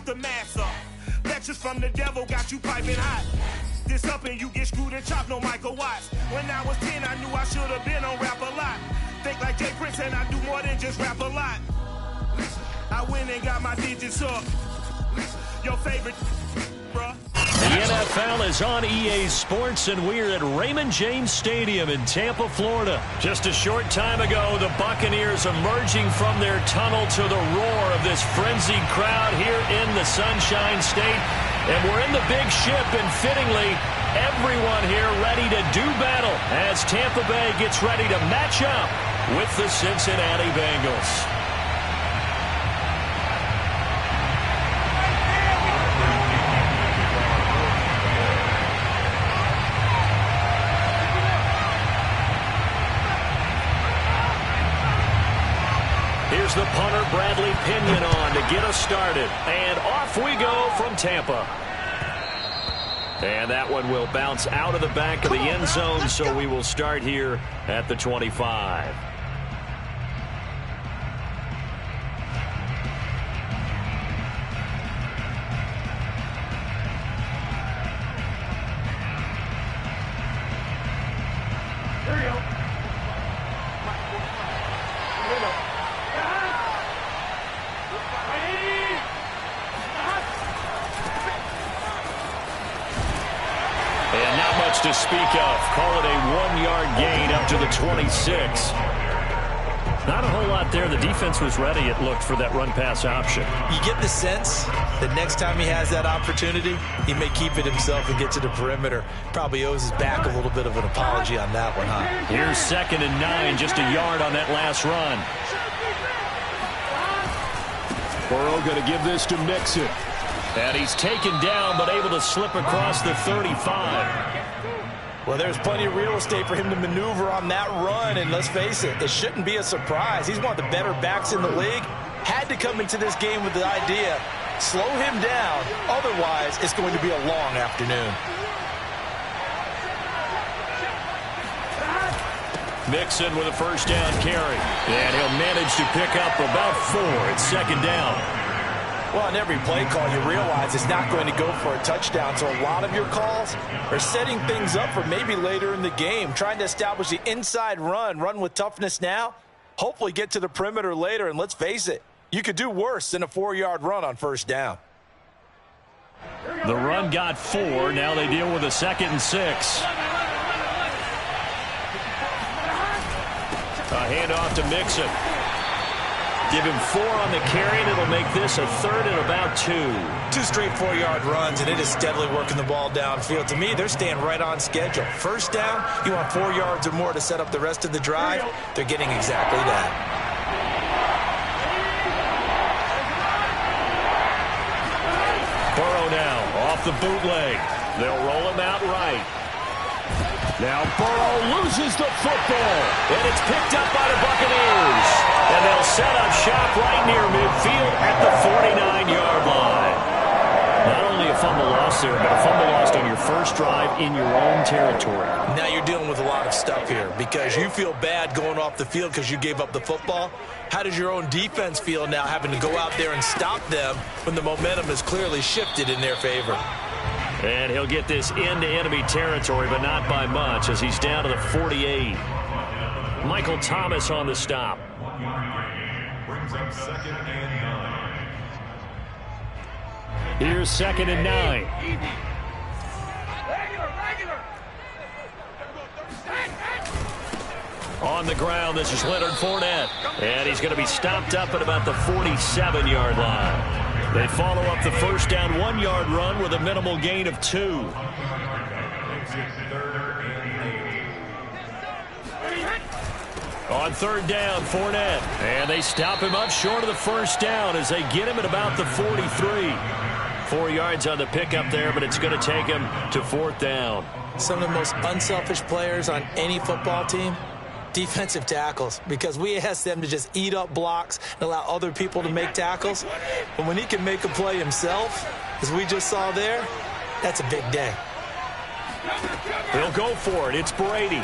the mask up. Lectures from the devil got you piping hot. This up and you get screwed and chopped, no Michael Watts. When I was 10, I knew I should have been on Rap a Lot. Think like Jay Prince and I do more than just rap a lot. I went and got my digits up. Your favorite, bruh. The NFL is on EA Sports, and we're at Raymond James Stadium in Tampa, Florida. Just a short time ago, the Buccaneers emerging from their tunnel to the roar of this frenzied crowd here in the Sunshine State. And we're in the big ship, and fittingly, everyone here ready to do battle as Tampa Bay gets ready to match up with the Cincinnati Bengals. Here's the punter, Bradley Pinion, on to get us started. And off we go from Tampa. And that one will bounce out of the back of the end zone, so we will start here at the 25. To speak of. Call it a 1-yard gain up to the 26. Not a whole lot there. The defense was ready, it looked, for that run-pass option. You get the sense that next time he has that opportunity, he may keep it himself and get to the perimeter. Probably owes his back a little bit of an apology on that one, huh? Here's 2nd and 9, just a yard on that last run. Burrow going to give this to Mixon. And he's taken down, but able to slip across the 35. Well, there's plenty of real estate for him to maneuver on that run, and let's face it, it shouldn't be a surprise. He's one of the better backs in the league. Had to come into this game with the idea, slow him down, otherwise it's going to be a long afternoon. Mixon with a first down carry, and he'll manage to pick up about 4. It's 2nd down. Well, on every play call, you realize it's not going to go for a touchdown, so a lot of your calls are setting things up for maybe later in the game, trying to establish the inside run with toughness now, hopefully get to the perimeter later, and let's face it, you could do worse than a 4-yard run on first down. The run got 4. Now they deal with a 2nd and 6. A handoff to Mixon. Give him 4 on the carry, and it'll make this a 3rd and about 2. 2 straight 4-yard runs, and it is steadily working the ball downfield. To me, they're staying right on schedule. First down, you want 4 yards or more to set up the rest of the drive. They're getting exactly that. Burrow now off the bootleg. They'll roll him out right. Now Burrow loses the football, and it's picked up by the Buccaneers. And they'll set up shop right near midfield at the 49-yard line. Not only a fumble loss there, but a fumble lost on your first drive in your own territory. Now you're dealing with a lot of stuff here because you feel bad going off the field because you gave up the football. How does your own defense feel now having to go out there and stop them when the momentum has clearly shifted in their favor? And he'll get this into enemy territory, but not by much as he's down to the 48. Michael Thomas on the stop. Brings up 2nd and 9. Here's 2nd and 9. On the ground, this is Leonard Fournette. And he's going to be stopped up at about the 47-yard line. They follow up the first down 1-yard run with a minimal gain of 2. On 3rd down, Fournette. And they stop him up short of the first down as they get him at about the 43. 4 yards on the pickup there, but it's going to take him to 4th down. Some of the most unselfish players on any football team, defensive tackles, because we ask them to just eat up blocks and allow other people to make tackles. But when he can make a play himself, as we just saw there, that's a big day. He'll go for it. It's Brady.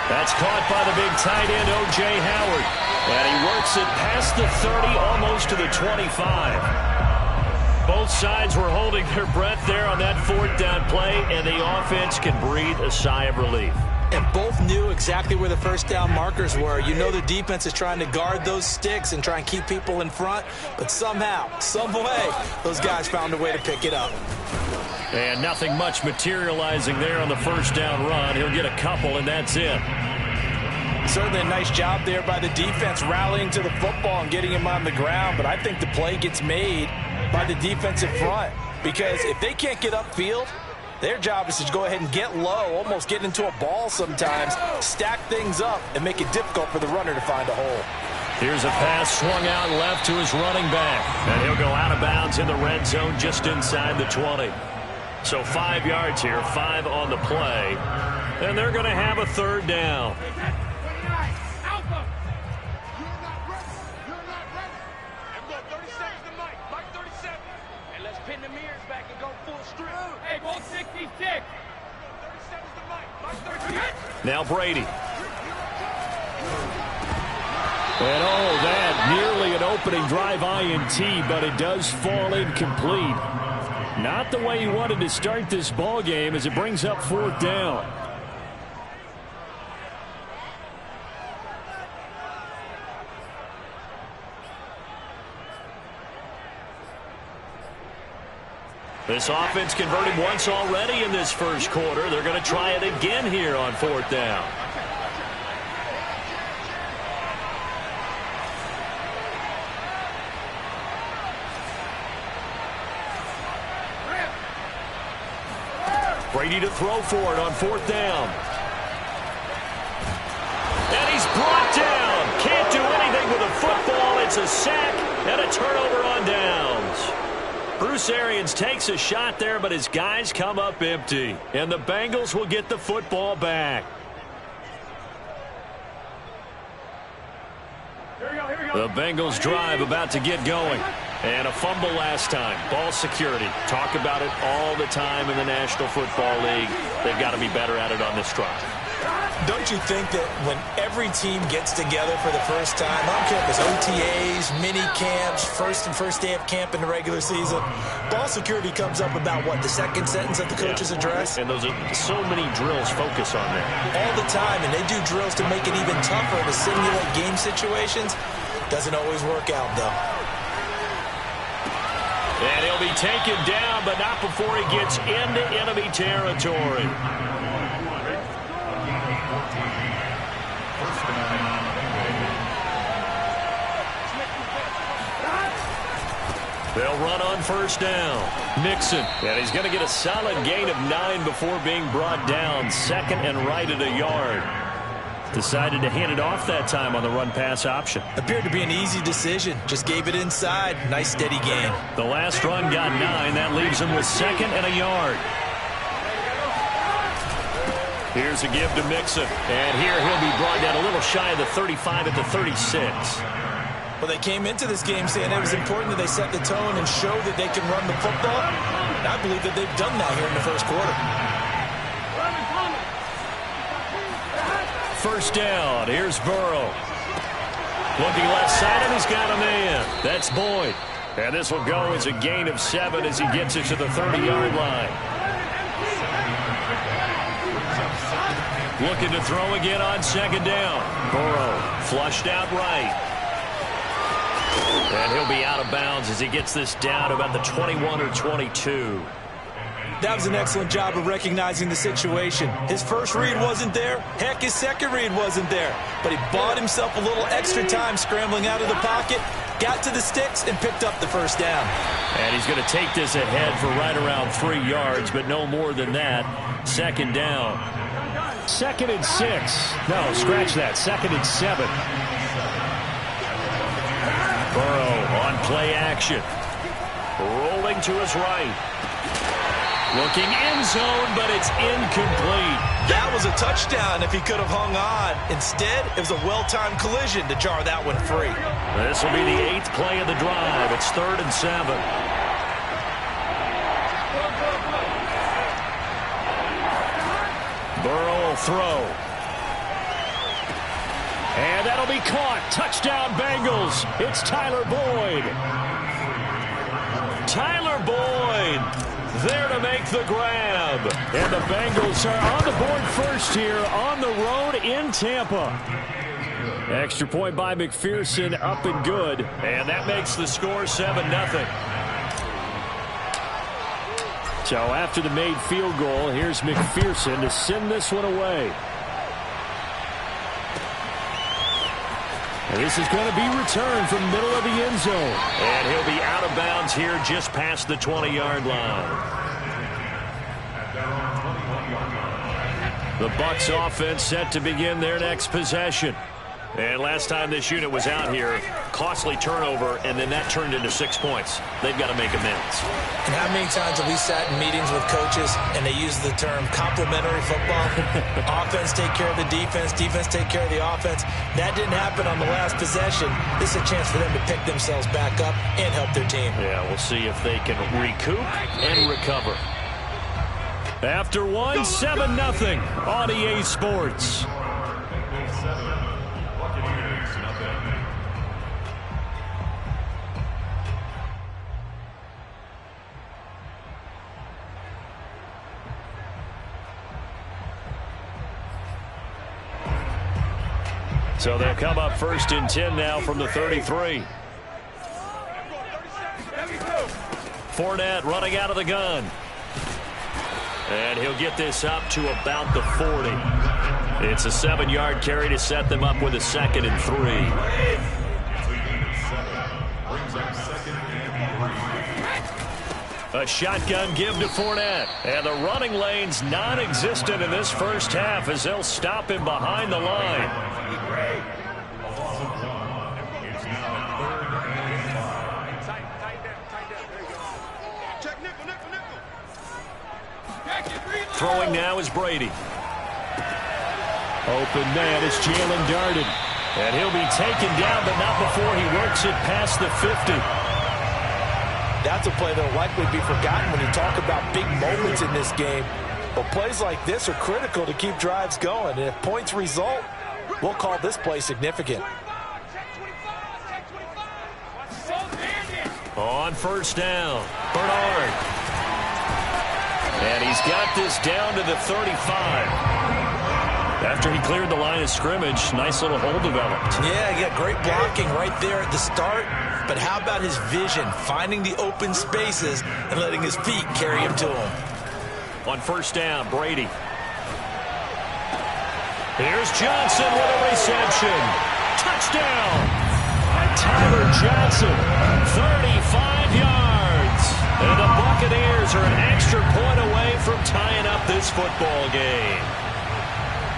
That's caught by the big tight end, O.J. Howard. And he works it past the 30, almost to the 25. Both sides were holding their breath there on that fourth down play, and the offense can breathe a sigh of relief. And both knew exactly where the first down markers were. You know the defense is trying to guard those sticks and try and keep people in front, but somehow, some way, those guys found a way to pick it up. And nothing much materializing there on the first down run. He'll get a couple, and that's it. Certainly a nice job there by the defense rallying to the football and getting him on the ground, but I think the play gets made by the defensive front, because if they can't get upfield, their job is to go ahead and get low, almost get into a ball sometimes, stack things up, and make it difficult for the runner to find a hole. Here's a pass swung out left to his running back, and he'll go out of bounds in the red zone just inside the 20. So 5 yards here, 5 on the play, and they're going to have a third down. Now Brady. And that nearly an opening drive INT, but it does fall incomplete. Not the way he wanted to start this ball game as it brings up fourth down. This offense converted once already in this first quarter. They're going to try it again here on fourth down. Brady to throw for it on fourth down. And he's brought down. Can't do anything with a football. It's a sack and a turnover on downs. Bruce Arians takes a shot there, but his guys come up empty. And the Bengals will get the football back. The Bengals drive about to get going. And a fumble last time. Ball security. Talk about it all the time in the National Football League. They've got to be better at it on this drive. Don't you think that when every team gets together for the first time, I don't care if it's OTAs, mini camps, first day of camp in the regular season, ball security comes up about, what, the second sentence of the coach's address? And those are so many drills focus on that. All the time, and they do drills to make it even tougher to simulate game situations. Doesn't always work out, though. And he'll be taken down, but not before he gets into enemy territory. They'll run on first down. Mixon. And he's going to get a solid gain of 9 before being brought down. Second and right at a yard. Decided to hand it off that time on the run-pass option. Appeared to be an easy decision. Just gave it inside. Nice steady gain. The last run got 9. That leaves him with second and a yard. Here's a give to Mixon. And here he'll be brought down a little shy of the 35 at the 36. Well, they came into this game saying it was important that they set the tone and show that they can run the football. And I believe that they've done that here in the first quarter. First down. Here's Burrow. Looking left side, and he's got a man. That's Boyd. And this will go as a gain of 7 as he gets it to the 30-yard line. Looking to throw again on second down. Burrow flushed out right. And he'll be out of bounds as he gets this down about the 21 or 22. That was an excellent job of recognizing the situation. His first read wasn't there. Heck, his second read wasn't there. But he bought himself a little extra time scrambling out of the pocket, got to the sticks, and picked up the first down. And he's going to take this ahead for right around 3 yards, but no more than that. Second down. Second and 6. No, scratch that. Second and 7. Burrow on play action. Rolling to his right. Looking end zone, but it's incomplete. That was a touchdown if he could have hung on. Instead, it was a well-timed collision to jar that one free. This will be the 8th play of the drive. It's 3rd and 7. Burrow will throw. And that'll be caught. Touchdown, Bengals. It's Tyler Boyd. Tyler Boyd there to make the grab. And the Bengals are on the board first here on the road in Tampa. Extra point by McPherson, up and good. And that makes the score 7-0. So after the made field goal, here's McPherson to send this one away. And this is going to be returned from middle of the end zone. And he'll be out of bounds here just past the 20-yard line. The Bucs offense set to begin their next possession. And last time this unit was out here, costly turnover, and then that turned into 6 points. They've got to make amends. And how many times have we sat in meetings with coaches and they use the term complementary football? Offense take care of the defense, defense take care of the offense. That didn't happen on the last possession. This is a chance for them to pick themselves back up and help their team. Yeah, we'll see if they can recoup and recover. After one, 7-0 on EA Sports. So they'll come up 1st and 10 now from the 33. Fournette running out of the gun. And he'll get this up to about the 40. It's a 7-yard carry to set them up with a 2nd and 3. A shotgun give to Fournette. And the running lane's non-existent in this first half as they'll stop him behind the line. Throwing now is Brady. Open man is Jalen Darden. And he'll be taken down, but not before he works it past the 50. That's a play that'll likely be forgotten when you talk about big moments in this game. But plays like this are critical to keep drives going. And if points result, we'll call this play significant. On 1st down, Bernard. And he's got this down to the 35. After he cleared the line of scrimmage, nice little hole developed. Yeah, he got great blocking right there at the start. But how about his vision, finding the open spaces and letting his feet carry him to him? On 1st down, Brady. Here's Johnson with a reception. Touchdown! Tyler Johnson, 35 yards. And the Buccaneers are an extra point away from tying up this football game.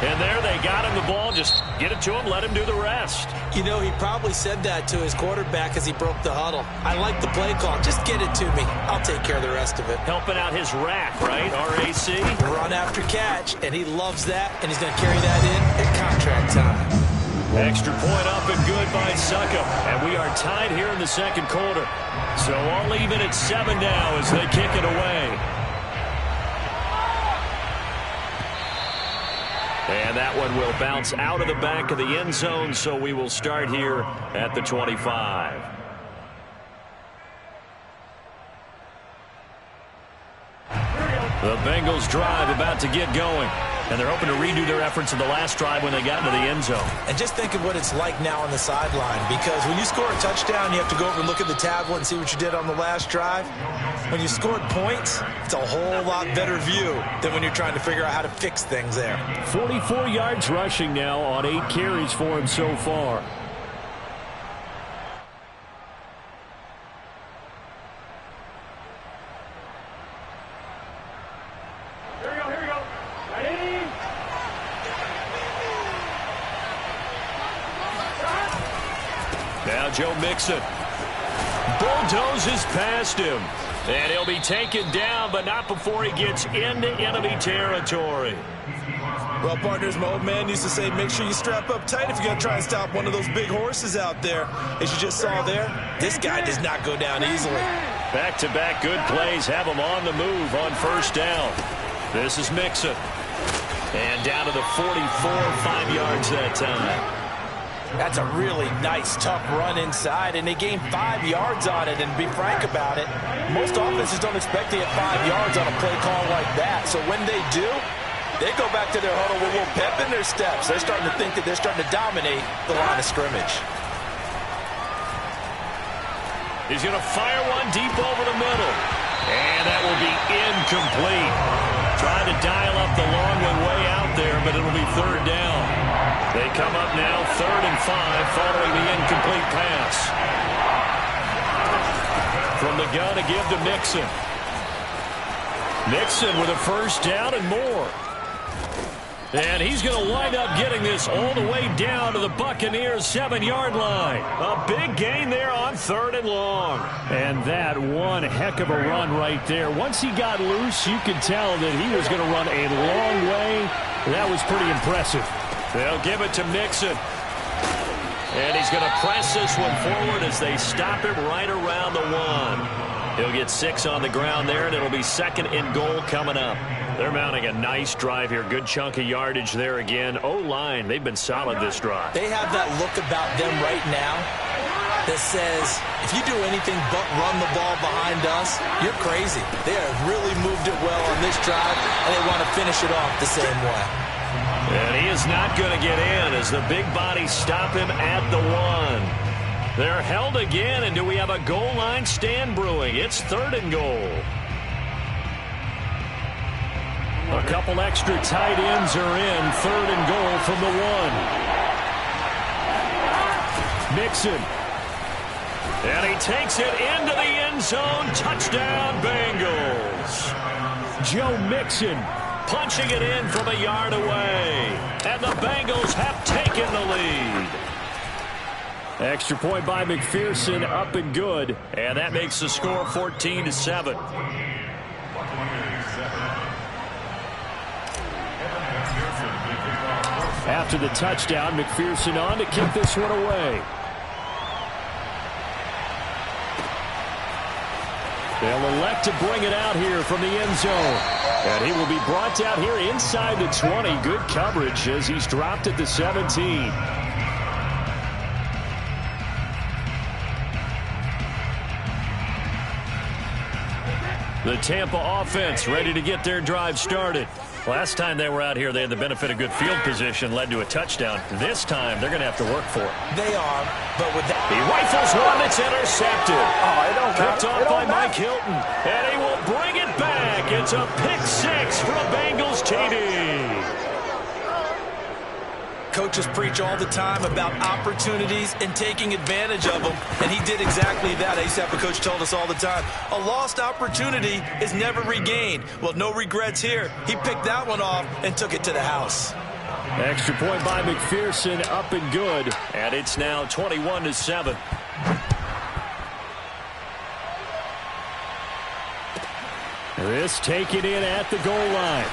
And there they got him the ball. Just get it to him, let him do the rest. You know, he probably said that to his quarterback as he broke the huddle. I like the play call. Just get it to me. I'll take care of the rest of it. Helping out his rack, right? RAC. Run after catch, and he loves that, and he's going to carry that in at contract time. Extra point up and good by Succop. And we are tied here in the 2nd quarter. So all even at 7 now as they kick it away. And that one will bounce out of the back of the end zone, so we will start here at the 25. The Bengals drive about to get going. And they're hoping to redo their efforts in the last drive when they got into the end zone. And just think of what it's like now on the sideline, because when you score a touchdown, you have to go over and look at the tablet and see what you did on the last drive. When you scored points, it's a whole lot better view than when you're trying to figure out how to fix things there. 44 yards rushing now on 8 carries for him so far. Now Joe Mixon bulldozes past him. And he'll be taken down, but not before he gets into enemy territory. Well, partners, my old man used to say, make sure you strap up tight if you're going to try and stop one of those big horses out there. As you just saw there, this guy does not go down easily. Back-to-back good plays have him on the move on 1st down. This is Mixon. And down to the 44, 5 yards that time. That's a really nice, tough run inside, and they gained 5 yards on it. And to be frank about it, most offenses don't expect to get 5 yards on a play call like that. So when they do, they go back to their huddle with a little pep in their steps. They're starting to think that they're starting to dominate the line of scrimmage. He's going to fire one deep over the middle. And that will be incomplete. Trying to dial up the long one way out there, but it'll be third down. They come up now 3rd and 5 following the incomplete pass. From the gun to give to Mixon. Mixon with a first down and more. And he's going to wind up getting this all the way down to the Buccaneers' 7-yard line. A big gain there on 3rd and long. And that one heck of a run right there. Once he got loose, you could tell that he was going to run a long way. That was pretty impressive. They'll give it to Mixon. And he's going to press this one forward as they stop him right around the 1. He'll get 6 on the ground there, and it'll be 2nd and goal coming up. They're mounting a nice drive here. Good chunk of yardage there again. O-line, they've been solid this drive. They have that look about them right now that says, if you do anything but run the ball behind us, you're crazy. They have really moved it well on this drive, and they want to finish it off the same way. And he is not going to get in as the big bodies stop him at the 1. They're held again, and do we have a goal line stand brewing? It's 3rd and goal. A couple extra tight ends are in. 3rd and goal from the 1. Mixon. And he takes it into the end zone. Touchdown, Bengals. Joe Mixon punching it in from a yard away. And the Bengals have taken the lead. Extra point by McPherson, up and good. And that makes the score 14-7. After the touchdown, McPherson on to kick this one away. They'll elect to bring it out here from the end zone. And he will be brought out here inside the 20. Good coverage as he's dropped at the 17. The Tampa offense ready to get their drive started. Last time they were out here, they had the benefit of good field position, led to a touchdown. This time, they're going to have to work for it. They are, but with that... He rifles one that's intercepted. Picked off by Mike Hilton. And he will bring it back. It's a pick 6 for a Bengals TD. Coaches preach all the time about opportunities and taking advantage of them, and he did exactly that. ASAP coach told us all the time, a lost opportunity is never regained. Well, no regrets here. He picked that one off and took it to the house. Extra point by McPherson, up and good, and it's now 21-7. This taken in at the goal line.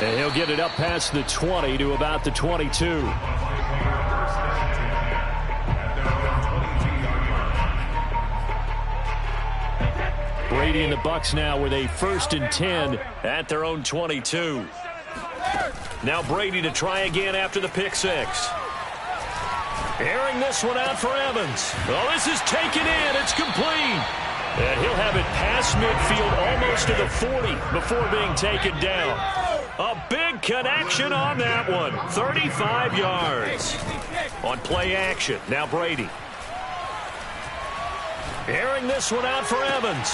And he'll get it up past the 20 to about the 22. Brady and the Bucs now with a 1st and 10 at their own 22. Now Brady to try again after the pick 6. Airing this one out for Evans. Oh, this is taken in. It's complete. And he'll have it past midfield almost to the 40 before being taken down. A big connection on that one. 35 yards on play action. Now Brady. Airing this one out for Evans.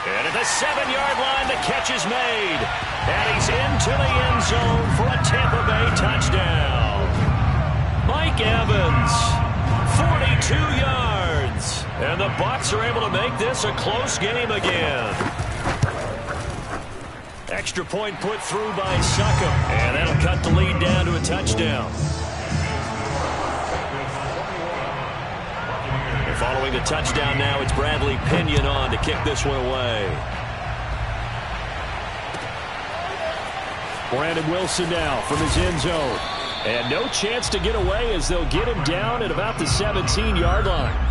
And at the 7-yard line, the catch is made. And he's into the end zone for a Tampa Bay touchdown. Mike Evans, 42 yards. And the Bucs are able to make this a close game again. Extra point put through by Succop. And that'll cut the lead down to a touchdown. And following the touchdown now, it's Bradley Pinion on to kick this one away. Brandon Wilson now from his end zone. And no chance to get away as they'll get him down at about the 17-yard line.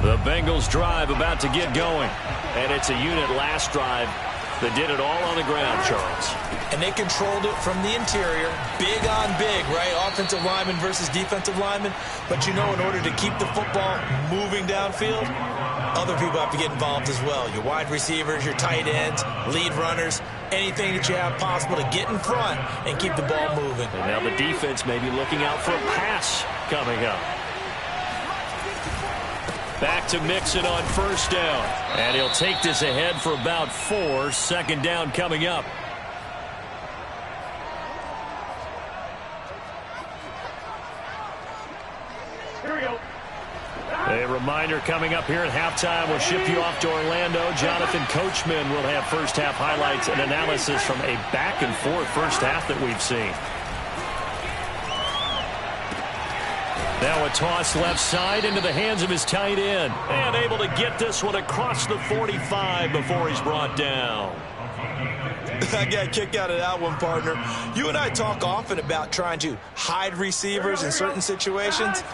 The Bengals drive about to get going. And it's a unit last drive that did it all on the ground, Charles. And they controlled it from the interior, big on big, right? Offensive lineman versus defensive lineman. But you know, in order to keep the football moving downfield, other people have to get involved as well. Your wide receivers, your tight ends, lead runners, anything that you have possible to get in front and keep the ball moving. And now the defense may be looking out for a pass coming up. Back to Mixon on first down. And he'll take this ahead for about 4. Second down coming up. Here we go. A reminder coming up here at halftime. We'll ship you off to Orlando. Jonathan Coachman will have first half highlights and analysis from a back-and-forth first half that we've seen. Now a toss left side into the hands of his tight end. And able to get this one across the 45 before he's brought down. I got a kick out of that one, partner. You and I talk often about trying to hide receivers in certain situations.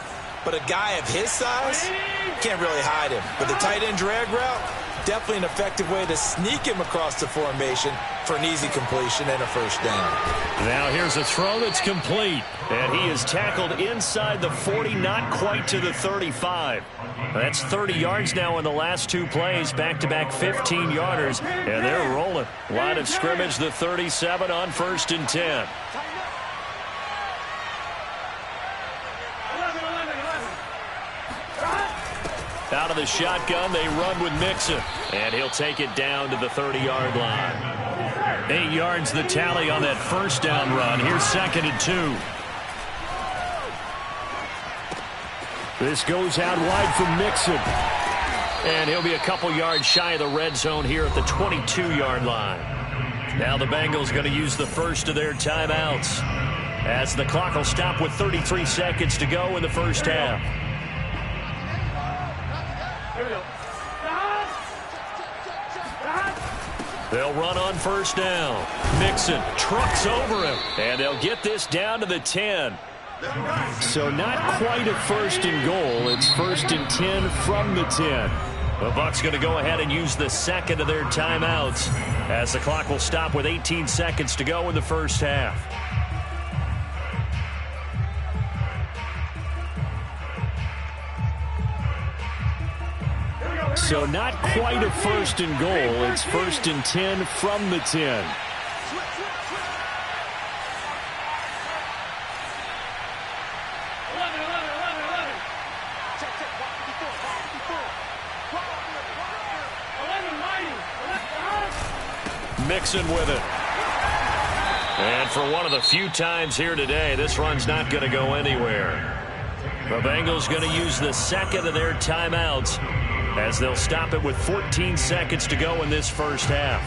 But a guy of his size can't really hide him. But the tight end drag route, definitely an effective way to sneak him across the formation for an easy completion and a first down. Now here's a throw that's complete. And he is tackled inside the 40, not quite to the 35. That's 30 yards now in the last 2 plays. Back-to-back 15-yarders. And they're rolling. Line of scrimmage, the 37 on 1st and 10. Out of the shotgun, they run with Mixon. And he'll take it down to the 30-yard line. 8 yards the tally on that first down run. Here's 2nd and 2. This goes out wide for Mixon. And he'll be a couple yards shy of the red zone here at the 22-yard line. Now the Bengals going to use the first of their timeouts, as the clock will stop with 33 seconds to go in the first half. They'll run on first down. Mixon trucks over him. And they'll get this down to the 10. So not quite a 1st and goal. It's 1st and 10 from the 10. The Bucs going to go ahead and use the 2nd of their timeouts, as the clock will stop with 18 seconds to go in the first half. So not quite a 1st and goal. It's 1st and 10 from the 10. Mixon with it. And for one of the few times here today, this run's not going to go anywhere. The Bengals going to use the 2nd of their timeouts, as they'll stop it with 14 seconds to go in this first half.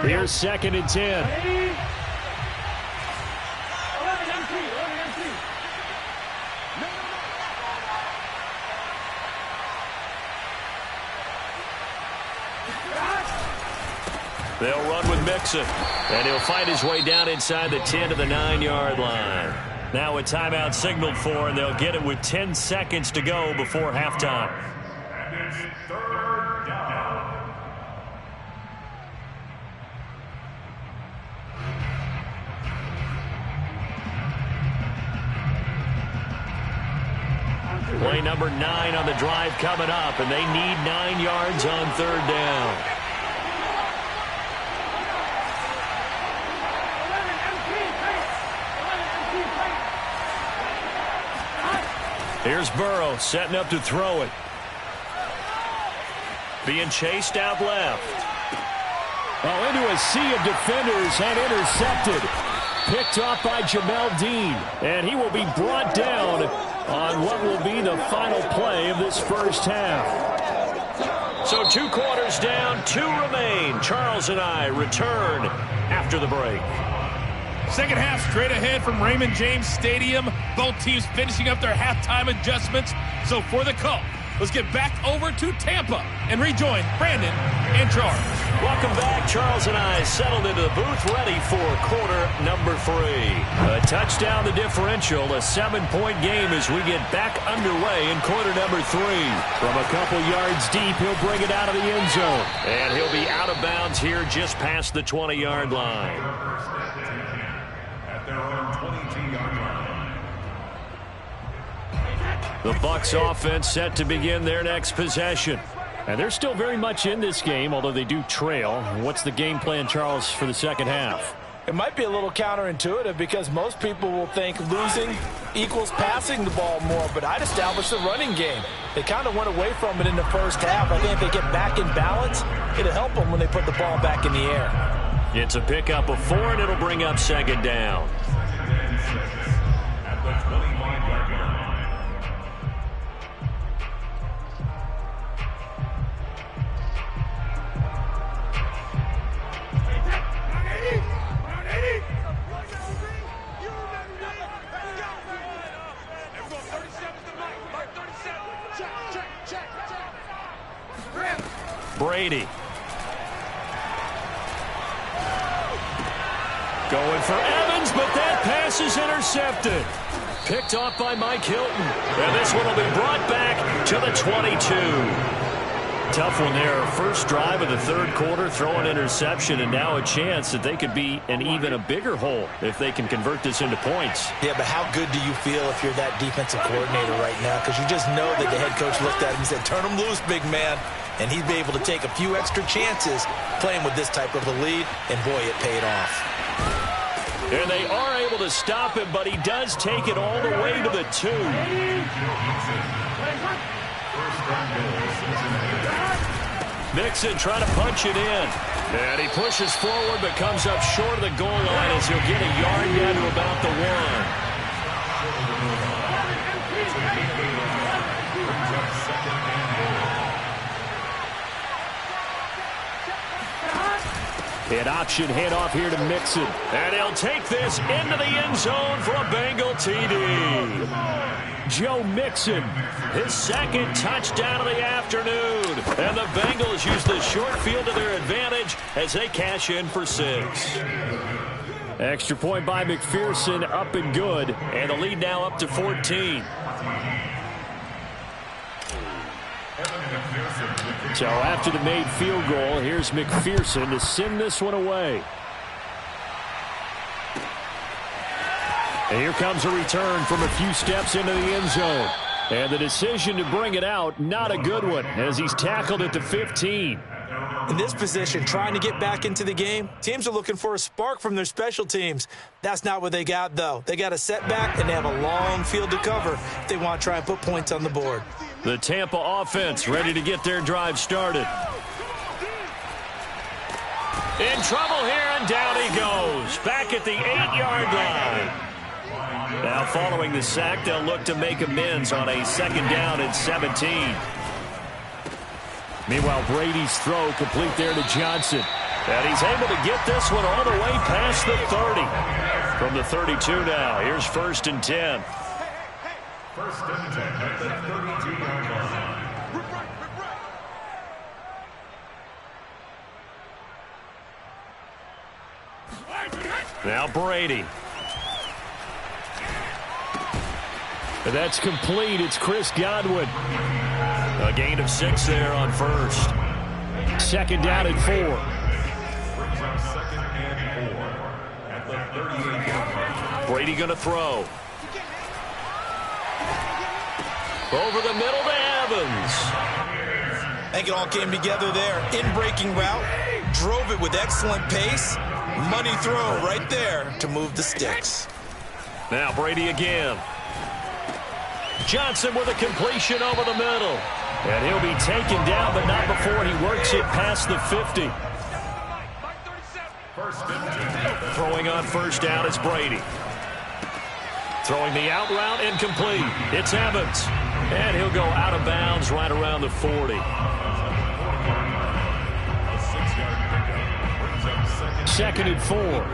Here's 2nd and 10. They'll run with Mixon, and he'll find his way down inside the 10 to the 9-yard line. Now a timeout signaled for, and they'll get it with 10 seconds to go before halftime. Play number 9 on the drive coming up, and they need 9 yards on 3rd down. Here's Burrow setting up to throw it. Being chased out left. Oh, into a sea of defenders and intercepted. Picked off by Jamel Dean. And he will be brought down on what will be the final play of this first half. So 2 quarters down, 2 remain. Charles and I return after the break. Second half straight ahead from Raymond James Stadium. Both teams finishing up their halftime adjustments. So for the call, Let's get back over to Tampa and rejoin Brandon and Charles. Welcome back. Charles and I settled into the booth, ready for quarter number 3. A touchdown the differential, a 7-point game as we get back underway in quarter number 3. From a couple yards deep, he'll bring it out of the end zone. And he'll be out of bounds here just past the 20-yard line. At their own 22-yard line. The Bucs offense set to begin their next possession. And they're still very much in this game, although they do trail. What's the game plan, Charles, for the second half? It might be a little counterintuitive because most people will think losing equals passing the ball more, but I'd establish the running game. They kind of went away from it in the first half. I think if they get back in balance, it'll help them when they put the ball back in the air. It's a pickup of 4, and it'll bring up second down. At the 25-yard line. Brady. Going for Evans, but that pass is intercepted. Picked off by Mike Hilton. And this one will be brought back to the 22. Tough one there. First drive of the third quarter, throw an interception, and now a chance that they could be in even a bigger hole if they can convert this into points. Yeah, but how good do you feel if you're that defensive coordinator right now? Because you just know that the head coach looked at him and said, turn him loose, big man. And he'd be able to take a few extra chances playing with this type of a lead, and boy, it paid off. And they are able to stop him, but he does take it all the way to the 2. Mixon trying to punch it in. And he pushes forward but comes up short of the goal line as he'll get a yard down to about the 1. An option handoff here to Mixon. And he'll take this into the end zone for a Bengal TD. Joe Mixon, his second touchdown of the afternoon. And the Bengals use the short field to their advantage as they cash in for 6. Extra point by McPherson, up and good. And the lead now up to 14. So after the made field goal, here's McPherson to send this one away. And here comes a return from a few steps into the end zone. And the decision to bring it out, not a good one, as he's tackled at the 15. In this position, trying to get back into the game, teams are looking for a spark from their special teams. That's not what they got, though. They got a setback, and they have a long field to cover if they want to try and put points on the board. The Tampa offense ready to get their drive started. In trouble here, and down he goes. Back at the 8-yard line. Now following the sack, they'll look to make amends on a second down at 17. Meanwhile, Brady's throw complete there to Johnson. And he's able to get this one all the way past the 30. From the 32 now, here's 1st and 10. First and 10 at the 32-yard line. Now Brady. And that's complete. It's Chris Godwin. A gain of 6 there on first. Second down at 4. Brings up 2nd and 4 at the 38-yard line. Brady going to throw. Over the middle to Evans. I think it all came together there. In-breaking route, drove it with excellent pace. Money throw right there to move the sticks. Now Brady again. Johnson with a completion over the middle. And he'll be taken down, but not before he works it past the 50. Throwing on first down is Brady. Throwing the out route incomplete. It's Evans. And he'll go out of bounds right around the 40. Second and 4.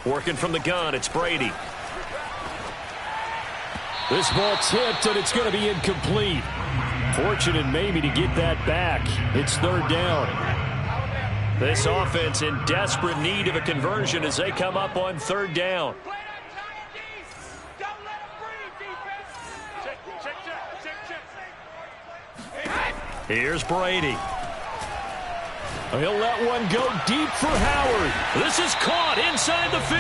Working from the gun, it's Brady. This ball tipped, and it's going to be incomplete. Fortunate maybe to get that back. It's third down. This offense in desperate need of a conversion as they come up on third down. Here's Brady. He'll let one go deep for Howard. This is caught inside the 15.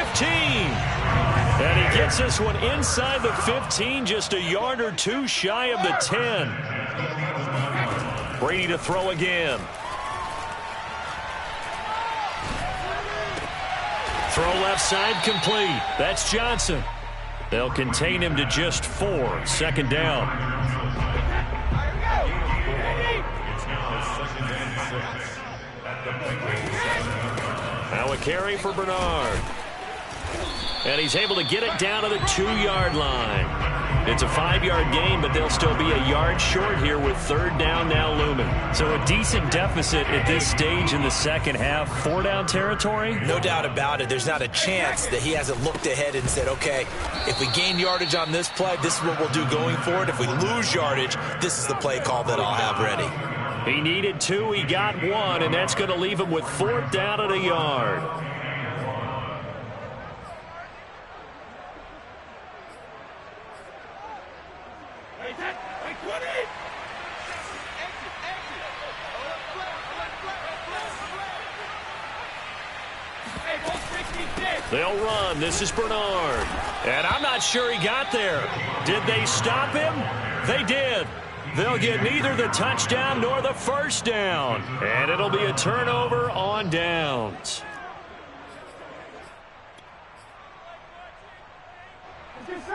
And he gets this one inside the 15, just a yard or two shy of the 10. Brady to throw again. Throw left side complete. That's Johnson. They'll contain him to just 4. Second down. Now a carry for Bernard. And he's able to get it down to the 2-yard line. It's a 5-yard gain, but they'll still be a yard short here with third down now looming. So a decent deficit at this stage in the second half. 4-down territory? No doubt about it. There's not a chance that he hasn't looked ahead and said, okay, if we gain yardage on this play, this is what we'll do going forward. If we lose yardage, this is the play call that I'll have ready. He needed 2, he got 1, and that's going to leave him with 4th down at a yard. They'll run. This is Bernard. And I'm not sure he got there. Did they stop him? They did. They'll get neither the touchdown nor the first down. And it'll be a turnover on downs.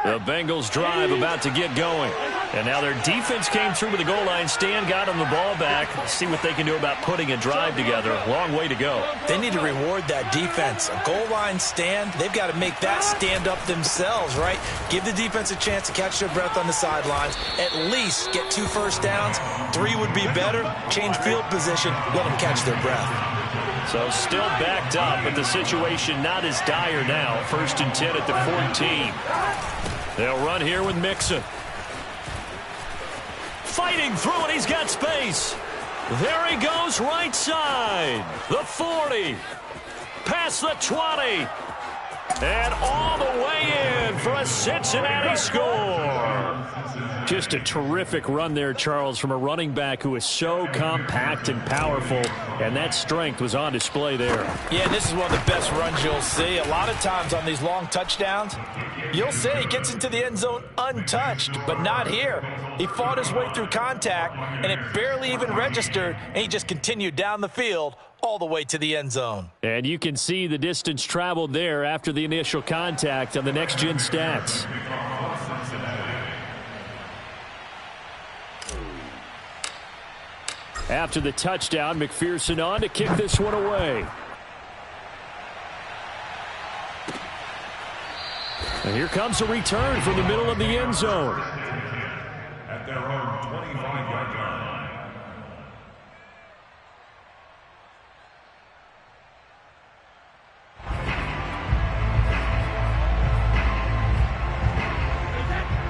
The Bengals drive about to get going. And now their defense came through with the goal line stand, got them the ball back. See what they can do about putting a drive together. Long way to go. They need to reward that defense. A goal line stand, they've got to make that stand up themselves, right? Give the defense a chance to catch their breath on the sidelines. At least get 2 first downs. 3 would be better. Change field position. Let them catch their breath. So still backed up, but the situation not as dire now. 1st and 10 at the 14. They'll run here with Mixon. Fighting through, and he's got space. There he goes, right side. The 40. Past the 20. And all the way in for a Cincinnati score. Just a terrific run there, Charles, from a running back who is so compact and powerful, and that strength was on display there. Yeah, and this is one of the best runs you'll see. A lot of times on these long touchdowns, you'll say he gets into the end zone untouched, but not here. He fought his way through contact, and it barely even registered, and he just continued down the field all the way to the end zone. And you can see the distance traveled there after the initial contact on the next-gen stats. After the touchdown, McPherson on to kick this one away. And here comes a return from the middle of the end zone. At their own 25-yard line.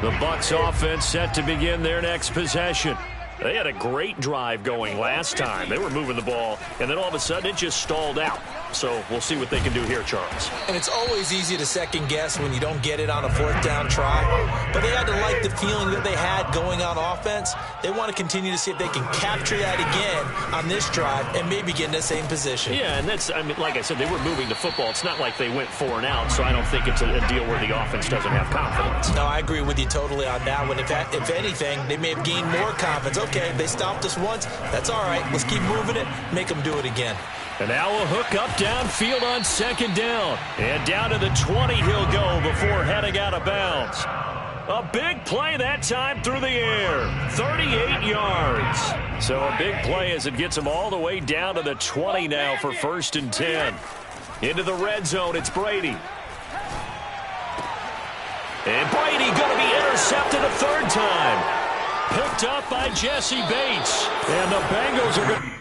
The Bucs offense set to begin their next possession. They had a great drive going last time. They were moving the ball, and then all of a sudden it just stalled out. So we'll see what they can do here, Charles. And it's always easy to second guess when you don't get it on a 4th down try. But they had to like the feeling that they had going on offense. They want to continue to see if they can capture that again on this drive and maybe get in the same position. Yeah, and that's, I mean, like I said, they were moving the football. It's not like they went 4 and out, so I don't think it's a deal where the offense doesn't have confidence. No, I agree with you totally on that one. If anything, they may have gained more confidence. Okay, they stopped us once. That's all right. Let's keep moving it. Make them do it again. And now a hook up downfield on second down. And down to the 20 he'll go before heading out of bounds. A big play that time through the air. 38 yards. So a big play as it gets him all the way down to the 20 now for 1st and 10. Into the red zone, it's Brady. And Brady going to be intercepted a 3rd time. Picked up by Jesse Bates. And the Bengals are going to...